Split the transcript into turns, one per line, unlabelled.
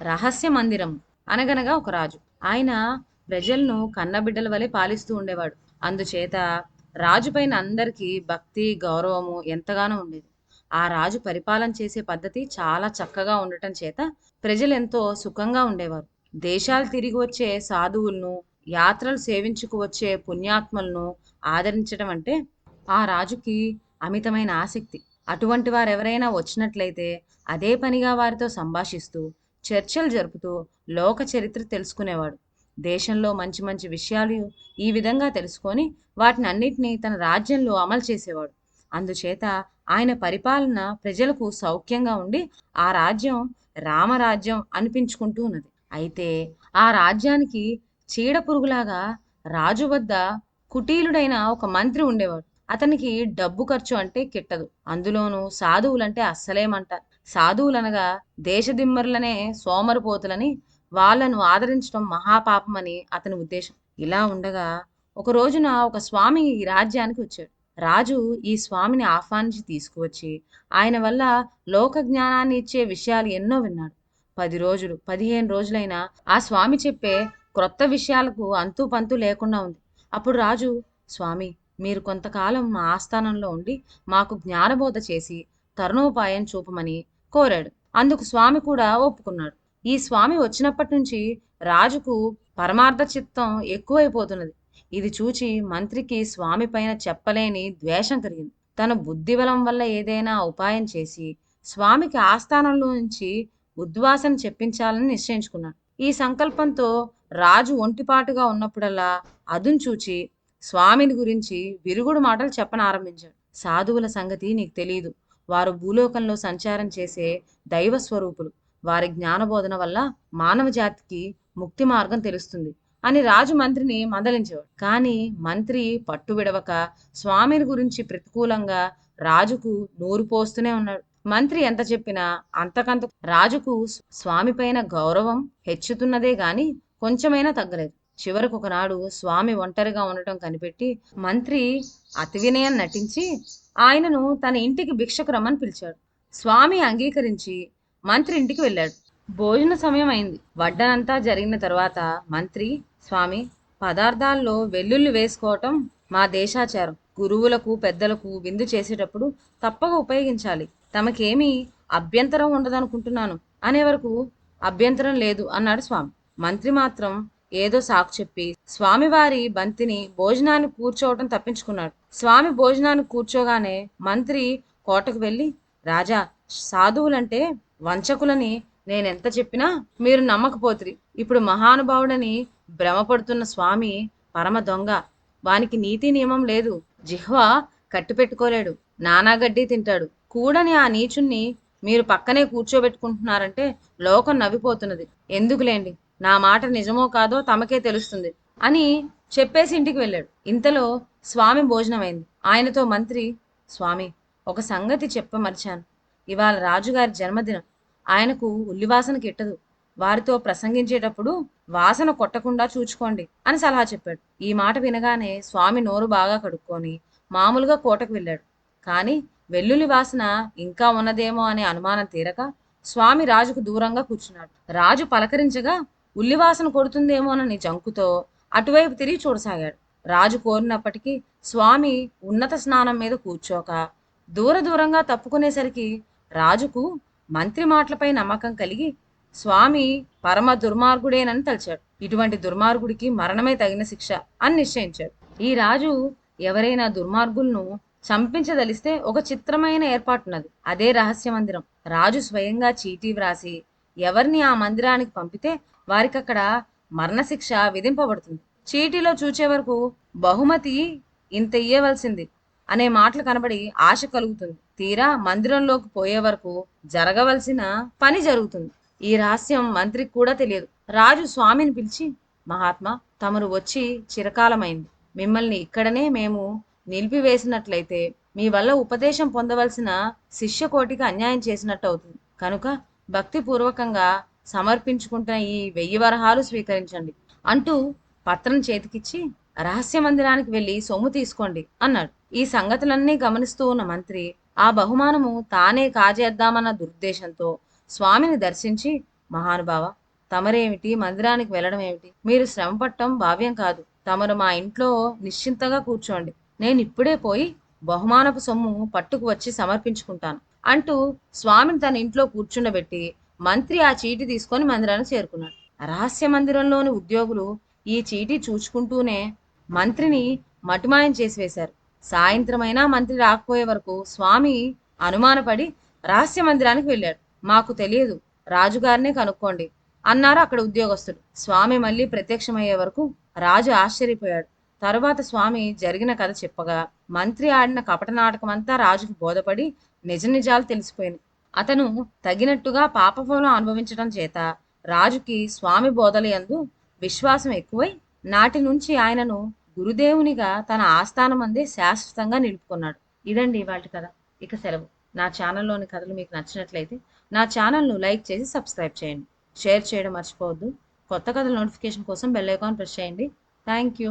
రహస్య మందిరం. అనగనగా ఒక రాజు. ఆయన ప్రజలను కన్నబిడ్డల వలె పాలిస్తూ ఉండేవాడు. అందుచేత రాజుపైన అందరికీ భక్తి, గౌరవము ఎంతగానో ఉండేది. ఆ రాజు పరిపాలన చేసే పద్ధతి చాలా చక్కగా ఉండటం చేత ప్రజలెంతో సుఖంగా ఉండేవారు. దేశాలు తిరిగి వచ్చే సాధువులను, యాత్రలు సేవించుకు వచ్చే పుణ్యాత్మలను ఆదరించడం అంటే ఆ రాజుకి అమితమైన ఆసక్తి. అటువంటి వారెవరైనా వచ్చినట్లయితే అదే పనిగా వారితో సంభాషిస్తూ, చర్చలు జరుపుతూ లోక చరిత్ర తెలుసుకునేవాడు. దేశంలో మంచి మంచి విషయాలు ఈ విధంగా తెలుసుకొని వాటినన్నిటినీ తన రాజ్యంలో అమలు చేసేవాడు. అందుచేత ఆయన పరిపాలన ప్రజలకు సౌఖ్యంగా ఉండి ఆ రాజ్యం రామరాజ్యం అనిపించుకుంటూ ఉన్నది. అయితే ఆ రాజ్యానికి చీడపురుగులాగా రాజు వద్ద కుటీలుడైన ఒక మంత్రి ఉండేవాడు. అతనికి డబ్బు ఖర్చు అంటే కిట్టదు. అందులోనూ సాధువులంటే అస్సలేమంటారు. సాధువులనగా దేశదిమ్మరులనే సోమరిపోతులని, వాళ్ళను ఆదరించడం మహాపాపమని అతని ఉద్దేశం. ఇలా ఉండగా ఒక రోజున ఒక స్వామి ఈ రాజ్యానికి వచ్చాడు. రాజు ఈ స్వామిని ఆహ్వానించి తీసుకువచ్చి ఆయన వల్ల లోక జ్ఞానాన్ని ఇచ్చే విషయాలు ఎన్నో విన్నాడు. 10 రోజులు 15 రోజులైనా ఆ స్వామి చెప్పే క్రొత్త విషయాలకు అంతు పంతు లేకుండా ఉంది. అప్పుడు రాజు, స్వామి, మీరు కొంతకాలం మా ఆస్థానంలో ఉండి మాకు జ్ఞానబోధ చేసి తరుణోపాయం చూపమని కోరాడు. అందుకు స్వామి కూడా ఒప్పుకున్నాడు. ఈ స్వామి వచ్చినప్పటి నుంచి రాజుకు పరమార్థ చిత్తం ఎక్కువైపోతున్నది. ఇది చూచి మంత్రికి స్వామి పైన చెప్పలేని ద్వేషం కలిగింది. తన బుద్ధిబలం వల్ల ఏదైనా ఉపాయం చేసి స్వామికి ఆస్థానంలో నుంచి ఉద్వాసన చెప్పించాలని నిశ్చయించుకున్నాడు. ఈ సంకల్పంతో రాజు ఒంటిపాటుగా ఉన్నప్పుడల్లా అదును చూచి స్వామిని గురించి విరుగుడు మాటలు చెప్పనారంభించాడు. సాధువుల సంగతి నీకు తెలియదు. వారు భూలోకంలో సంచారం చేసే దైవ స్వరూపులు. వారి జ్ఞానబోధన వల్ల మానవ జాతికి ముక్తి మార్గం తెలుస్తుంది అని రాజు మంత్రిని మందలించేవాడు. కానీ మంత్రి పట్టు విడవక స్వామిని గురించి ప్రతికూలంగా రాజుకు నూరు పోస్తూనే ఉన్నాడు. మంత్రి ఎంత చెప్పినా అంతకంత రాజుకు స్వామి పైన గౌరవం హెచ్చుతున్నదే గాని కొంచెమైనా తగ్గలేదు. చివరకు ఒకనాడు స్వామి ఒంటరిగా ఉండటం కనిపెట్టి మంత్రి అతి వినయం నటించి ఆయనను తన ఇంటికి భిక్షకు రమ్మని పిలిచాడు. స్వామి అంగీకరించి మంత్రి ఇంటికి వెళ్ళాడు. భోజన సమయం అయింది. వడ్డనంతా జరిగిన తర్వాత మంత్రి, స్వామి, పదార్థాల్లో వెల్లుల్లి వేసుకోవటం మా దేశాచారం. గురువులకు పెద్దలకు విందు చేసేటప్పుడు తప్పక ఉపయోగించాలి. తమకేమీ అభ్యంతరం ఉండదనుకుంటున్నాను అనే వరకు అభ్యంతరం లేదు అన్నాడు స్వామి. మంత్రి మాత్రం ఏదో సాకు చెప్పి స్వామివారి బంతిని భోజనానికి కూర్చోవటం తప్పించుకున్నాడు. స్వామి భోజనానికి కూర్చోగానే మంత్రి కోటకు వెళ్ళి, రాజా, సాధువులంటే వంచకులని నేనెంత చెప్పినా మీరు నమ్మకపోతిరి. ఇప్పుడు మహానుభావుడని భ్రమపడుతున్న స్వామి పరమ దొంగ. వానికి నీతి నియమం లేదు. జిహ్వ కట్టిపెట్టుకోలేడు. నానాగడ్డి తింటాడు. కూడని ఆ నీచుణ్ణి మీరు పక్కనే కూర్చోబెట్టుకుంటున్నారంటే లోకం నవ్విపోతున్నది. ఎందుకులేండి, నా మాట నిజమో కాదో తమకే తెలుస్తుంది అని చెప్పేసి ఇంటికి వెళ్ళాడు. ఇంతలో స్వామి భోజనమైంది. ఆయనతో మంత్రి, స్వామి, ఒక సంగతి చెప్పమర్చాను. ఇవాళ రాజుగారి జన్మదినం. ఆయనకు ఉల్లివాసన కిట్టదు. వారితో ప్రసంగించేటప్పుడు వాసన కొట్టకుండా చూచుకోండి అని సలహా చెప్పాడు. ఈ మాట వినగానే స్వామి నోరు బాగా కడుక్కొని మామూలుగా కోటకు వెళ్ళాడు. కానీ వెల్లుల్లి వాసన ఇంకా ఉన్నదేమో అనే అనుమానం తీరక స్వామి రాజుకు దూరంగా కూర్చున్నాడు. రాజు పలకరించగా ఉల్లివాసన కొడుతుందేమోనని జంకుతో అటువైపు తిరిగి చూడసాగాడు. రాజు కోరినప్పటికీ స్వామి ఉన్నత స్నానం మీద కూర్చోక దూరంగా తప్పుకునేసరికి రాజుకు మంత్రి మాటలపై నమ్మకం కలిగి స్వామి పరమ దుర్మార్గుడేనని తలిచాడు. ఇటువంటి దుర్మార్గుడికి మరణమే తగిన శిక్ష అని నిశ్చయించాడు. ఈ రాజు ఎవరైనా దుర్మార్గులను చంపించదలిస్తే ఒక చిత్రమైన ఏర్పాటున్నది. అదే రహస్య మందిరం. రాజు స్వయంగా చీటీ వ్రాసి ఎవరిని ఆ మందిరానికి పంపితే వారికక్కడ మరణశిక్ష విధింపబడుతుంది. చీటీలో చూచే వరకు బహుమతి ఇంత ఇయ్యవలసింది అనే మాటలు కనబడి ఆశ కలుగుతుంది. తీరా మందిరంలోకి పోయే వరకు జరగవలసిన పని జరుగుతుంది. ఈ రహస్యం మంత్రికి కూడా తెలియదు. రాజు స్వామిని పిలిచి, మహాత్మా, తమరు వచ్చి చిరకాలమైంది. మిమ్మల్ని ఇక్కడనే మేము నిలిపివేసినట్లయితే మీ వల్ల ఉపదేశం పొందవలసిన శిష్యకోటికి అన్యాయం చేసినట్టు అవుతుంది. కనుక భక్తిపూర్వకంగా సమర్పించుకుంటున్న ఈ 1000 వరహాలు స్వీకరించండి అంటూ పత్రం చేతికిచ్చి రహస్య మందిరానికి వెళ్ళి సొమ్ము తీసుకోండి అన్నాడు. ఈ సంగతులన్నీ గమనిస్తూ ఉన్న మంత్రి ఆ బహుమానము తానే కాజేద్దామన్న దురుద్దేశంతో స్వామిని దర్శించి మహానుభావ, తమరేమిటి, మందిరానికి వెళ్ళడం ఏమిటి? మీరు శ్రమ పడటం భావ్యం కాదు. తమరు మా ఇంట్లో నిశ్చింతగా కూర్చోండి. నేను ఇప్పుడే పోయి బహుమానపు సొమ్ము పట్టుకు వచ్చి సమర్పించుకుంటాను అంటూ స్వామిని తన ఇంట్లో కూర్చుండబెట్టి మంత్రి ఆ చీటి తీసుకొని మందిరానికి చేరుకున్నాడు. రహస్య మందిరంలోని ఉద్యోగులు ఈ చీటీ చూచుకుంటూనే మంత్రిని మటుమాయం చేసి వేశారు. సాయంత్రమైనా మంత్రి రాకపోయే వరకు స్వామి అనుమానపడి రహస్య మందిరానికి వెళ్ళాడు. మాకు తెలియదు, రాజుగారినే కనుక్కోండి అన్నారు అక్కడ ఉద్యోగస్తుడు. స్వామి మళ్ళీ ప్రత్యక్షమయ్యే వరకు రాజు ఆశ్చర్యపోయాడు. తరువాత స్వామి జరిగిన కథ చెప్పగా మంత్రి ఆడిన కపట నాటకం అంతా రాజుకు బోధపడి నిజ నిజాలు తెలిసిపోయింది. అతను తగినట్టుగా పాపఫలం అనుభవించడం చేత రాజుకి స్వామి బోధల యందు విశ్వాసం ఎక్కువై నాటి నుంచి ఆయనను గురుదేవునిగా తన ఆస్థానం అందే శాశ్వతంగా నిలుపుకున్నాడు. ఇదండి ఇవాల్టి కథ. ఇక సెలవు. నా ఛానల్లోని కథలు మీకు నచ్చినట్లయితే నా ఛానల్ను లైక్ చేసి సబ్స్క్రైబ్ చేయండి. షేర్ చేయడం మర్చిపోవద్దు. కొత్త కథల నోటిఫికేషన్ కోసం బెల్ ఐకాన్ ప్రెస్ చేయండి. Thank you.